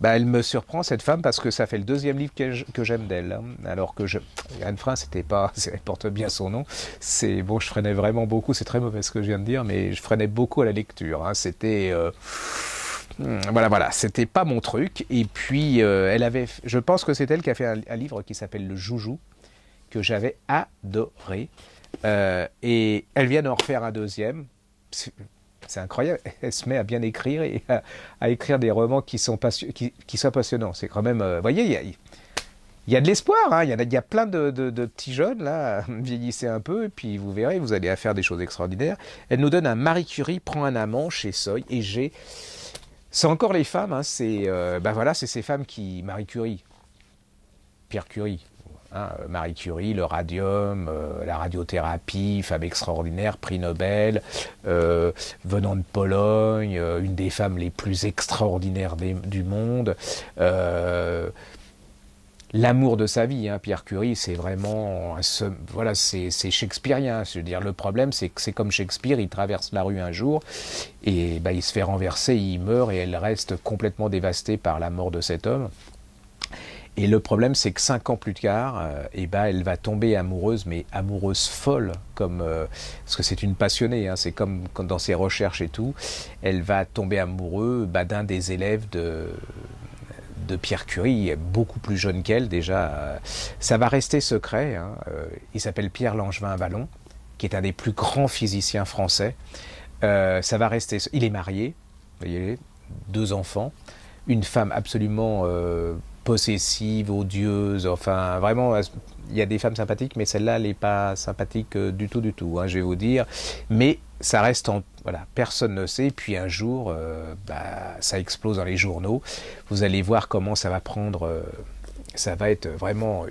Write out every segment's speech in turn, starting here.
Bah, elle me surprend, cette femme, parce que ça fait le deuxième livre que j'aime d'elle. Hein. Alors que Anne Frein, c'était pas, elle porte bien son nom. C'est bon, je freinais vraiment beaucoup. C'est très mauvais ce que je viens de dire, mais je freinais beaucoup à la lecture. Hein. C'était voilà, c'était pas mon truc. Et puis, je pense que c'est elle qui a fait un livre qui s'appelle Le Joujou, que j'avais adoré. Et elle vient d'en refaire un deuxième. C'est incroyable, elle se met à bien écrire et à écrire des romans qui soient passionnants. C'est quand même, vous voyez, il y a de l'espoir, hein. Il y a plein de petits jeunes, là, vieillissez un peu, et puis vous verrez, vous allez faire des choses extraordinaires. Elle nous donne un Marie Curie prend un amant chez Seuil, et c'est encore les femmes, hein, voilà, c'est ces femmes qui, Marie Curie, Pierre Curie, hein, Marie Curie, le radium, la radiothérapie, femme extraordinaire, prix Nobel, venant de Pologne, une des femmes les plus extraordinaires du monde. L'amour de sa vie, hein, Pierre Curie, c'est vraiment, voilà, c'est shakespearien. Je veux dire, le problème, c'est que c'est comme Shakespeare, il traverse la rue un jour et il se fait renverser, il meurt et elle reste complètement dévastée par la mort de cet homme. Et le problème, c'est que 5 ans plus tard, elle va tomber amoureuse, mais amoureuse folle, parce que c'est une passionnée, hein, c'est comme dans ses recherches et tout. Elle va tomber amoureuse d'un des élèves de Pierre Curie, beaucoup plus jeune qu'elle déjà. Ça va rester secret. Hein. Il s'appelle Pierre Langevin Vallon, qui est un des plus grands physiciens français. Ça va rester. Il est marié, vous voyez, 2 enfants, une femme absolument possessive, odieuse, enfin vraiment, il y a des femmes sympathiques, mais celle-là, elle n'est pas sympathique du tout, hein, je vais vous dire. Mais ça reste voilà, personne ne sait. Puis un jour, ça explose dans les journaux. Vous allez voir comment ça va prendre, ça va être vraiment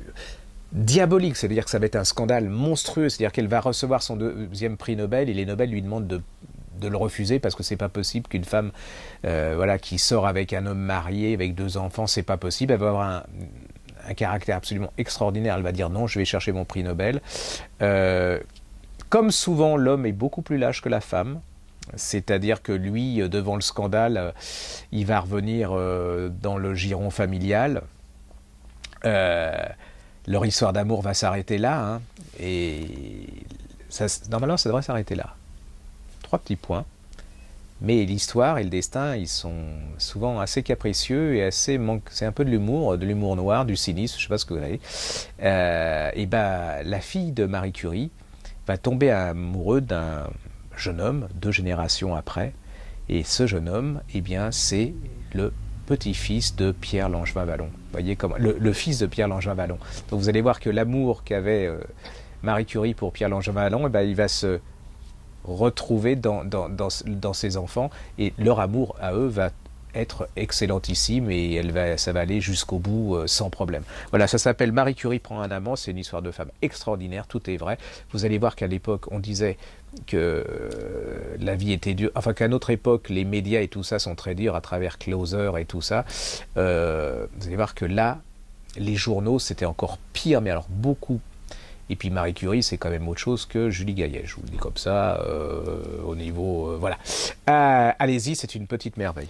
diabolique, c'est-à-dire que ça va être un scandale monstrueux, c'est-à-dire qu'elle va recevoir son 2e prix Nobel et les Nobel lui demandent de le refuser parce que c'est pas possible qu'une femme voilà, qui sort avec un homme marié, avec 2 enfants, c'est pas possible. Elle va avoir un caractère absolument extraordinaire. Elle va dire non, je vais chercher mon prix Nobel. Comme souvent, l'homme est beaucoup plus lâche que la femme. C'est-à-dire que lui, devant le scandale, il va revenir dans le giron familial. Leur histoire d'amour va s'arrêter là. Hein, et normalement, ça devrait s'arrêter là. 3 petits points. Mais l'histoire et le destin, ils sont souvent assez capricieux et c'est un peu de l'humour noir, du cynisme, je ne sais pas ce que vous avez. La fille de Marie Curie va tomber amoureuse d'un jeune homme 2 générations après. Et ce jeune homme, c'est le petit-fils de Pierre Langevin Vallon. Vous voyez comment le fils de Pierre Langevin Vallon. Donc vous allez voir que l'amour qu'avait Marie Curie pour Pierre Langevin Vallon, il va se retrouver dans ses enfants et leur amour à eux va être excellentissime et ça va aller jusqu'au bout sans problème. Voilà, ça s'appelle Marie Curie prend un amant, c'est une histoire de femme extraordinaire, tout est vrai. Vous allez voir qu'à l'époque, on disait que la vie était dure, enfin qu'à notre époque, les médias et tout ça sont très durs à travers Closer et tout ça. Vous allez voir que là, les journaux, c'était encore pire, mais alors beaucoup. Et puis Marie Curie, c'est quand même autre chose que Julie Gaillet. Je vous le dis comme ça, au niveau... voilà. Allez-y, c'est une petite merveille.